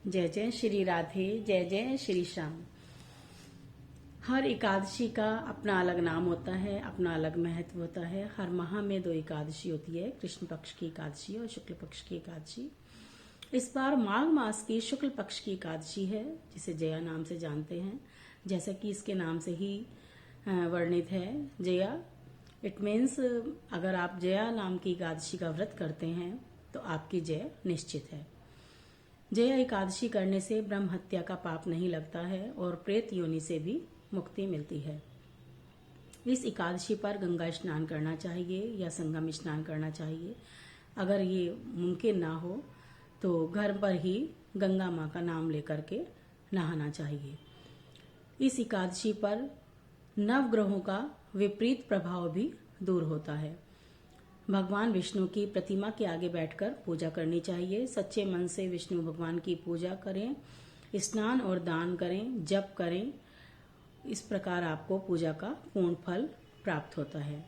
जय जय श्री राधे, जय जय श्री श्याम। हर एकादशी का अपना अलग नाम होता है, अपना अलग महत्व होता है। हर माह में 2 एकादशी होती है, कृष्ण पक्ष की एकादशी और शुक्ल पक्ष की एकादशी। इस बार माघ मास की शुक्ल पक्ष की एकादशी है, जिसे जया नाम से जानते हैं। जैसा कि इसके नाम से ही वर्णित है, जया इट मीन्स अगर आप जया नाम की एकादशी का व्रत करते हैं तो आपकी जय निश्चित है। जया एकादशी करने से ब्रह्म हत्या का पाप नहीं लगता है और प्रेत योनि से भी मुक्ति मिलती है। इस एकादशी पर गंगा स्नान करना चाहिए या संगम स्नान करना चाहिए। अगर ये मुमकिन ना हो तो घर पर ही गंगा माँ का नाम लेकर के नहाना चाहिए। इस एकादशी पर नवग्रहों का विपरीत प्रभाव भी दूर होता है। भगवान विष्णु की प्रतिमा के आगे बैठकर पूजा करनी चाहिए। सच्चे मन से विष्णु भगवान की पूजा करें, स्नान और दान करें, जप करें। इस प्रकार आपको पूजा का पूर्ण फल प्राप्त होता है।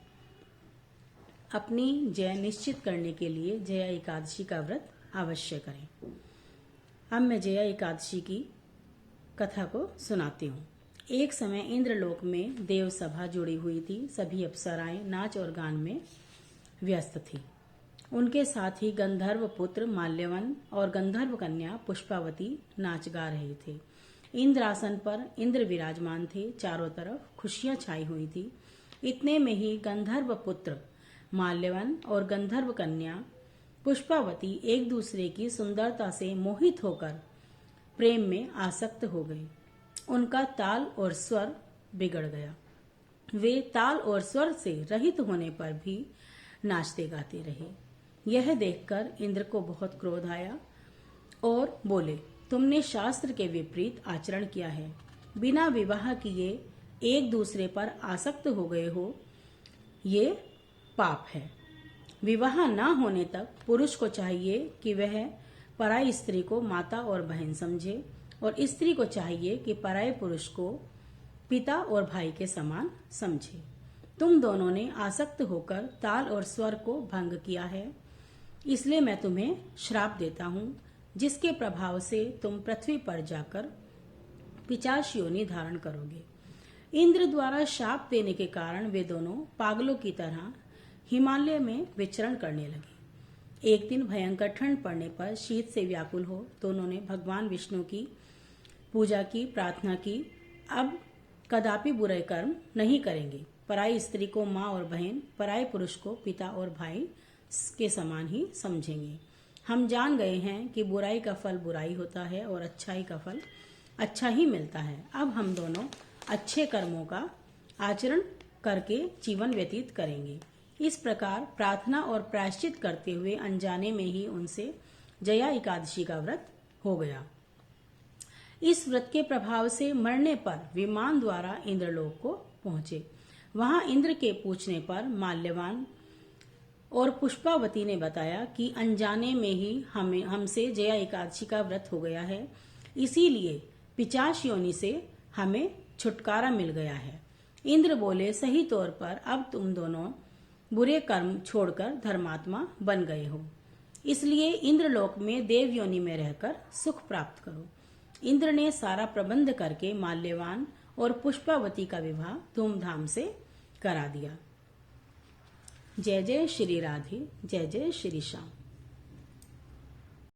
अपनी जय निश्चित करने के लिए जया एकादशी का व्रत अवश्य करें। अब मैं जया एकादशी की कथा को सुनाती हूँ। एक समय इंद्रलोक में देव सभा जुड़ी हुई थी। सभी अप्सराएं नाच और गान में व्यस्त थी। उनके साथ ही गंधर्व पुत्र माल्यवन और गंधर्व कन्या पुष्पावती नाच गा रहे थे। इंद्रासन पर इंद्र विराजमान थे। चारों तरफ खुशियां छाई हुई थी। इतने में ही गंधर्व पुत्र माल्यवन और गंधर्व कन्या पुष्पावती एक दूसरे की सुंदरता से मोहित होकर प्रेम में आसक्त हो गए। उनका ताल और स्वर बिगड़ गया। वे ताल और स्वर से रहित होने पर भी नाचते गाते रहे। यह देखकर इंद्र को बहुत क्रोध आया और बोले, तुमने शास्त्र के विपरीत आचरण किया है। बिना विवाह किए एक दूसरे पर आसक्त हो गए हो, ये पाप है। विवाह न होने तक पुरुष को चाहिए कि वह पराई स्त्री को माता और बहन समझे और स्त्री को चाहिए कि पराये पुरुष को पिता और भाई के समान समझे। तुम दोनों ने आसक्त होकर ताल और स्वर को भंग किया है, इसलिए मैं तुम्हें श्राप देता हूँ, जिसके प्रभाव से तुम पृथ्वी पर जाकर पिशाच योनि धारण करोगे। इंद्र द्वारा श्राप देने के कारण वे दोनों पागलों की तरह हिमालय में विचरण करने लगे। एक दिन भयंकर ठंड पड़ने पर शीत से व्याकुल हो दोनों ने भगवान विष्णु की पूजा की, प्रार्थना की। अब कदापि बुरे कर्म नहीं करेंगे। पराई स्त्री को माँ और बहन, पराये पुरुष को पिता और भाई के समान ही समझेंगे। हम जान गए हैं कि बुराई का फल बुराई होता है और अच्छाई का फल अच्छा ही मिलता है। अब हम दोनों अच्छे कर्मों का आचरण करके जीवन व्यतीत करेंगे। इस प्रकार प्रार्थना और प्रायश्चित करते हुए अनजाने में ही उनसे जया एकादशी का व्रत हो गया। इस व्रत के प्रभाव से मरने पर विमान द्वारा इंद्रलोक को पहुंचे। वहां इंद्र के पूछने पर माल्यवान और पुष्पावती ने बताया कि अनजाने में ही हमसे जया एकादशी का व्रत हो गया है, इसीलिए पिशाच योनि से हमें छुटकारा मिल गया है। इंद्र बोले, सही तौर पर अब तुम दोनों बुरे कर्म छोड़कर धर्मात्मा बन गए हो, इसलिए इंद्रलोक में देव योनि में रहकर सुख प्राप्त करो। इंद्र ने सारा प्रबंध करके माल्यवान और पुष्पावती का विवाह धूमधाम से करा दिया। जय जय श्री राधे, जय जय श्री श्याम।